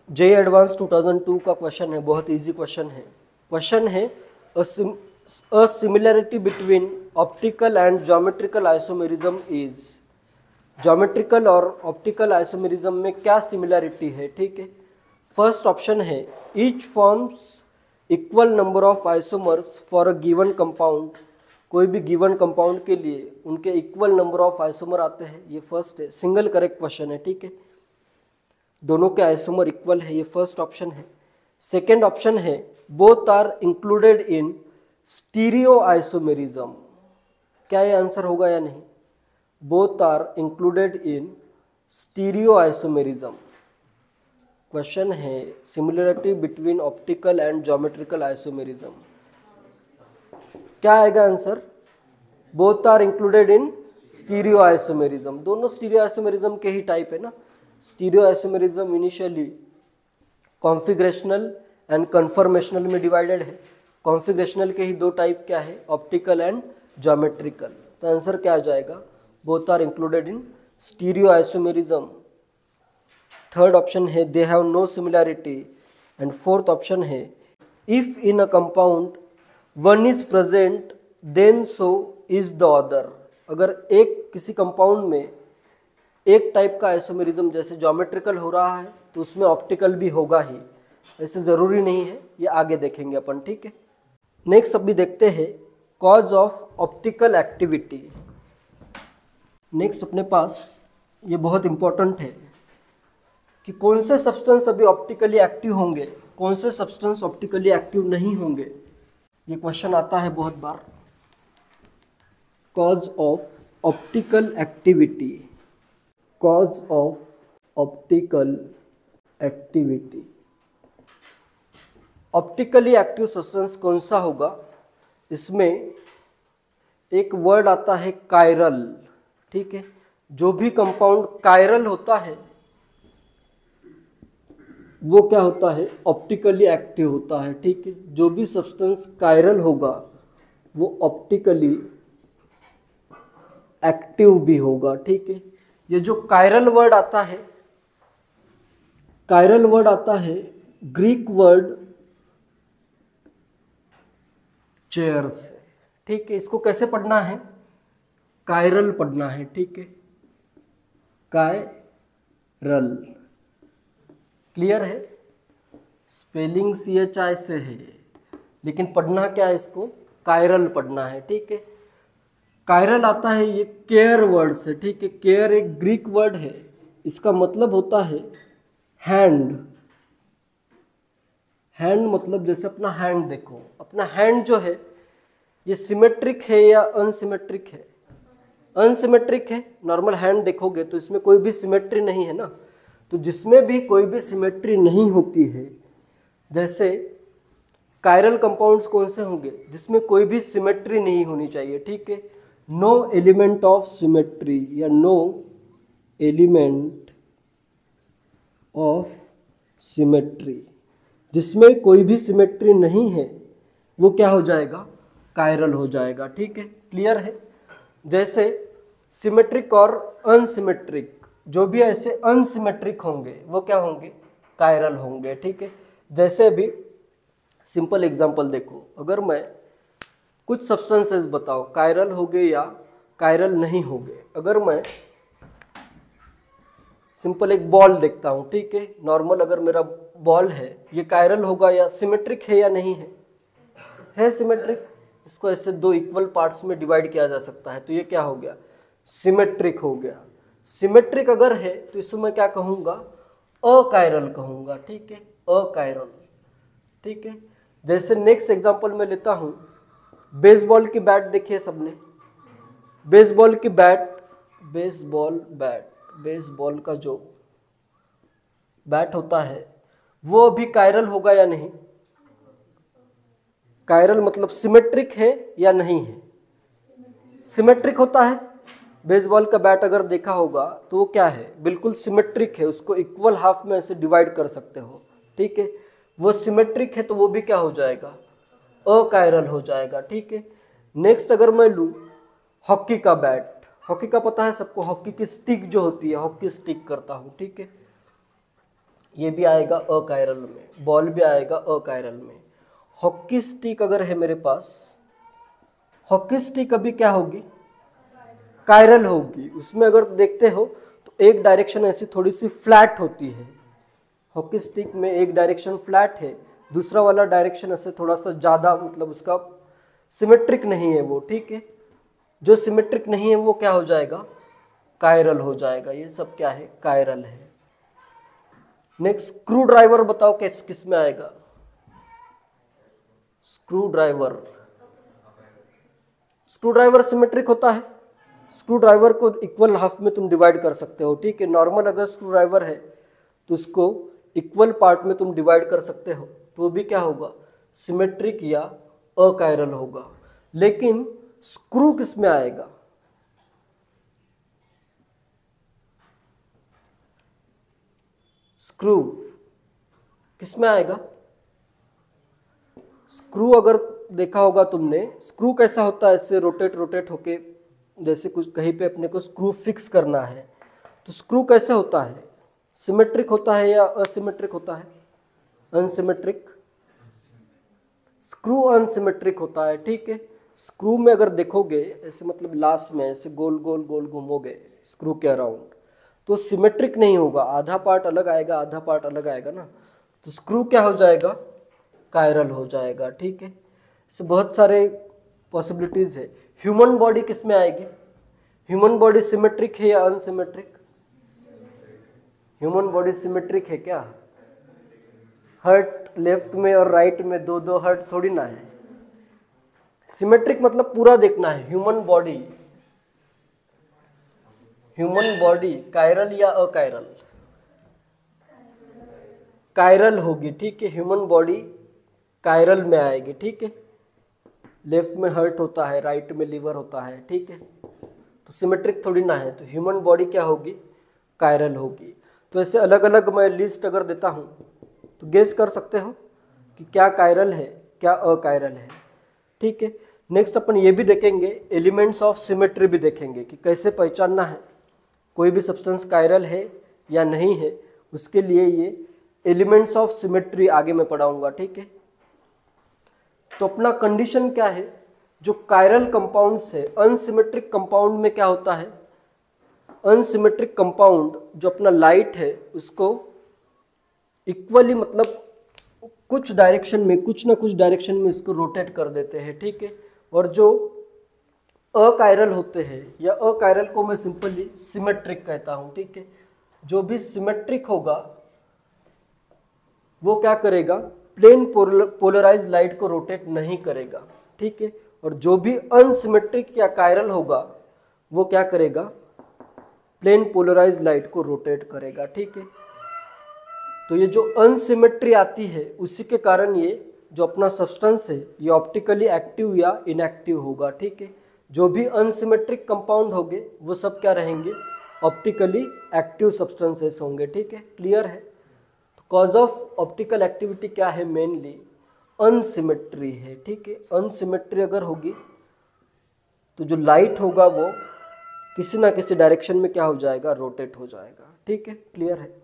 जे advance 2002 का question है, बहुत इजी क्वेश्चन है। क्वेश्चन है a similarity between optical and geometrical isomerism is. Geometrical और ऑप्टिकल आइसोमेरिज्म में क्या सिमिलरिटी है, ठीक है। फर्स्ट ऑप्शन है each forms equal number of isomers for a given compound. कोई भी गिवन कंपाउंड के लिए उनके इक्वल नंबर ऑफ आइसोमर आते हैं, ये फर्स्ट है। सिंगल करेक्ट क्वेश्चन है, ठीक है। दोनों के आइसोमर इक्वल है, ये फर्स्ट ऑप्शन है। सेकेंड ऑप्शन है both are included in stereo isomerism. क्या ये आंसर होगा या नहीं? Both are included in stereo isomerism. Question है similarity between optical and geometrical isomerism. क्या आएगा answer? Both are included in stereo isomerism. दोनों स्टीरियो आइसोमेरिज्म के ही टाइप है ना। Stereo isomerism initially configurational and conformational में डिवाइडेड है। कॉन्फिगरेशनल के ही दो टाइप क्या है, ऑप्टिकल एंड ज्योमेट्रिकल। तो आंसर क्या आ जाएगा? Both are included in stereo isomerism. Third option है they have no similarity. And fourth option है if in a compound one is present then so is the other. अगर एक किसी compound में एक टाइप का आइसोमेरिज्म जैसे ज्योमेट्रिकल हो रहा है तो उसमें ऑप्टिकल भी होगा ही, ऐसे ज़रूरी नहीं है, ये आगे देखेंगे अपन, ठीक है। नेक्स्ट अभी देखते हैं cause of optical activity. Next अपने पास ये बहुत इंपॉर्टेंट है कि कौन से सब्सटेंस अभी ऑप्टिकली एक्टिव होंगे, कौन से सब्सटेंस ऑप्टिकली एक्टिव नहीं होंगे। ये क्वेश्चन आता है बहुत बार। Cause of optical activity, cause of optical activity. Optically active substance कौन सा होगा? इसमें एक वर्ड आता है कायरल, ठीक है। जो भी कंपाउंड कायरल होता है वो क्या होता है? ऑप्टिकली एक्टिव होता है, ठीक है। जो भी सब्सटेंस कायरल होगा वो ऑप्टिकली एक्टिव भी होगा, ठीक है। ये जो कायरल वर्ड आता है, कायरल वर्ड आता है ग्रीक वर्ड चेयर से, ठीक है। इसको कैसे पढ़ना है? कायरल पढ़ना है, ठीक है। कायरल, क्लियर है? स्पेलिंग CHI से है, लेकिन पढ़ना क्या है इसको? कायरल पढ़ना है, ठीक है। कायरल आता है ये केयर वर्ड से, ठीक है। केयर एक ग्रीक वर्ड है, इसका मतलब होता है हैंड। हैंड मतलब जैसे अपना हैंड देखो, अपना हैंड जो है ये सिमेट्रिक है या अनसिमेट्रिक है? अनसिमेट्रिक है। नॉर्मल हैंड देखोगे तो इसमें कोई भी सिमेट्री नहीं है ना। तो जिसमें भी कोई भी सिमेट्री नहीं होती है, जैसे कायरल कंपाउंड्स कौन से होंगे? जिसमें कोई भी सिमेट्री नहीं होनी चाहिए, ठीक है। नो एलिमेंट ऑफ सिमेट्री या नो एलिमेंट ऑफ सिमेट्री, जिसमें कोई भी सिमेट्री नहीं है वो क्या हो जाएगा? कायरल हो जाएगा, ठीक है। क्लियर है? जैसे सिमेट्रिक और अनसिमेट्रिक, जो भी ऐसे अनसिमेट्रिक होंगे वो क्या होंगे? कायरल होंगे, ठीक है। जैसे अभी सिंपल एग्जांपल देखो, अगर मैं कुछ सब्सटेंसेस बताओ कायरल होंगे या कायरल नहीं होंगे। अगर मैं सिंपल एक बॉल देखता हूँ, ठीक है। नॉर्मल अगर मेरा बॉल है, ये कायरल होगा या सिमेट्रिक है या नहीं है? है सिमेट्रिक। इसको ऐसे दो इक्वल पार्ट्स में डिवाइड किया जा सकता है, तो ये क्या हो गया? सिमेट्रिक हो गया। सिमेट्रिक अगर है तो इसको मैं क्या कहूँगा? अकायरल कहूँगा, ठीक है। अकायरल, ठीक है। जैसे नेक्स्ट एग्जांपल मैं लेता हूँ, बेसबॉल की बैट देखिए सबने। बेसबॉल की बैट, बेसबॉल बैट, बेसबॉल का जो बैट होता है वो भी कायरल होगा या नहीं? कायरल मतलब सिमेट्रिक है या नहीं है? सिमेट्रिक होता है। बेसबॉल का बैट अगर देखा होगा तो वो क्या है? बिल्कुल सिमेट्रिक है। उसको इक्वल हाफ में ऐसे डिवाइड कर सकते हो, ठीक है। वो सिमेट्रिक है तो वो भी क्या हो जाएगा? अकायरल हो जाएगा, ठीक है। नेक्स्ट अगर मैं लूँ हॉकी का बैट, हॉकी का पता है सबको, हॉकी की स्टिक जो होती है, हॉकी स्टिक करता हूँ, ठीक है। ये भी आएगा अकायरल में, बॉल भी आएगा अकायरल में। हॉकी स्टिक अगर है मेरे पास, हॉकी स्टिक अभी क्या होगी, कायरल होगी। उसमें अगर देखते हो तो एक डायरेक्शन ऐसी थोड़ी सी फ्लैट होती है, हॉकी स्टिक में एक डायरेक्शन फ्लैट है, दूसरा वाला डायरेक्शन ऐसे थोड़ा सा ज़्यादा, मतलब उसका सिमेट्रिक नहीं है वो, ठीक है। जो सिमेट्रिक नहीं है वो क्या हो जाएगा, कायरल हो जाएगा। ये सब क्या है, कायरल है। नेक्स्ट स्क्रू ड्राइवर बताओ किस में आएगा, screw driver. Screw driver symmetric होता है, स्क्रू ड्राइवर को इक्वल हाफ में तुम डिवाइड कर सकते हो, ठीक है। नॉर्मल अगर स्क्रू ड्राइवर है तो उसको इक्वल पार्ट में तुम डिवाइड कर सकते हो, तो भी क्या होगा, सिमेट्रिक या अकायरल होगा। लेकिन स्क्रू किस में आएगा, स्क्रू किस में आएगा, स्क्रू अगर देखा होगा तुमने, स्क्रू कैसा होता है, इससे रोटेट रोटेट होके, जैसे कुछ कहीं पे अपने को स्क्रू फिक्स करना है, तो स्क्रू कैसा होता है, सिमेट्रिक होता है या असिमेट्रिक होता है, अनसिमेट्रिक। स्क्रू अनसिमेट्रिक होता है, ठीक है। स्क्रू में अगर देखोगे ऐसे, मतलब लास्ट में ऐसे गोल गोल गोल घूमोगे स्क्रू के अराउंड, तो सिमेट्रिक नहीं होगा, आधा पार्ट अलग आएगा आधा पार्ट अलग आएगा ना, तो स्क्रू क्या हो जाएगा, कायरल हो जाएगा, ठीक है। इससे बहुत सारे पॉसिबिलिटीज है। ह्यूमन बॉडी किस में आएगी, ह्यूमन बॉडी सिमेट्रिक है या अनसिमेट्रिक, ह्यूमन बॉडी सिमेट्रिक है क्या, हार्ट लेफ्ट में और राइट में दो दो हार्ट थोड़ी ना है। सिमेट्रिक मतलब पूरा देखना है। Human body, human body chiral या अकायरल, कायरल होगी, ठीक है। ह्यूमन बॉडी कायरल में आएगी, ठीक है। लेफ्ट में हार्ट होता है, राइट में लीवर होता है, ठीक है। तो सिमेट्रिक थोड़ी ना है, तो ह्यूमन बॉडी क्या होगी, कायरल होगी। तो ऐसे अलग अलग मैं लिस्ट अगर देता हूँ तो गेस कर सकते हो कि क्या कायरल है क्या अकायरल है, ठीक है। नेक्स्ट अपन ये भी देखेंगे, एलिमेंट्स ऑफ सिमेट्री भी देखेंगे कि कैसे पहचानना है कोई भी सब्सटेंस कायरल है या नहीं है। उसके लिए ये एलिमेंट्स ऑफ सिमेट्री आगे मैं पढ़ाऊंगा, ठीक है। तो अपना कंडीशन क्या है, जो कायरल कंपाउंड से अनसिमेट्रिक कंपाउंड में क्या होता है, अनसिमेट्रिक कंपाउंड जो अपना लाइट है उसको इक्वली, मतलब कुछ डायरेक्शन में, कुछ ना कुछ डायरेक्शन में इसको रोटेट कर देते हैं, ठीक है। और जो अकायरल होते हैं या अकायरल को मैं सिंपली सिमेट्रिक कहता हूं, ठीक है। जो भी सिमेट्रिक होगा वो क्या करेगा, प्लेन पोलराइज लाइट को रोटेट नहीं करेगा, ठीक है। और जो भी अनसिमेट्रिक या कायरल होगा वो क्या करेगा, प्लेन पोलराइज लाइट को रोटेट करेगा, ठीक है। तो ये जो अनसिमेट्री आती है उसी के कारण ये जो अपना सब्सटेंस है ये ऑप्टिकली एक्टिव या इनएक्टिव होगा, ठीक है। जो भी अनसिमेट्रिक कंपाउंड होंगे वो सब क्या रहेंगे, ऑप्टिकली एक्टिव सब्सटेंसेस होंगे, ठीक है। क्लियर है। तो कॉज ऑफ ऑप्टिकल एक्टिविटी क्या है, मेनली अनसिमेट्री है, ठीक है। अनसिमेट्री अगर होगी तो जो लाइट होगा वो किसी ना किसी डायरेक्शन में क्या हो जाएगा, रोटेट हो जाएगा, ठीक है। क्लियर है।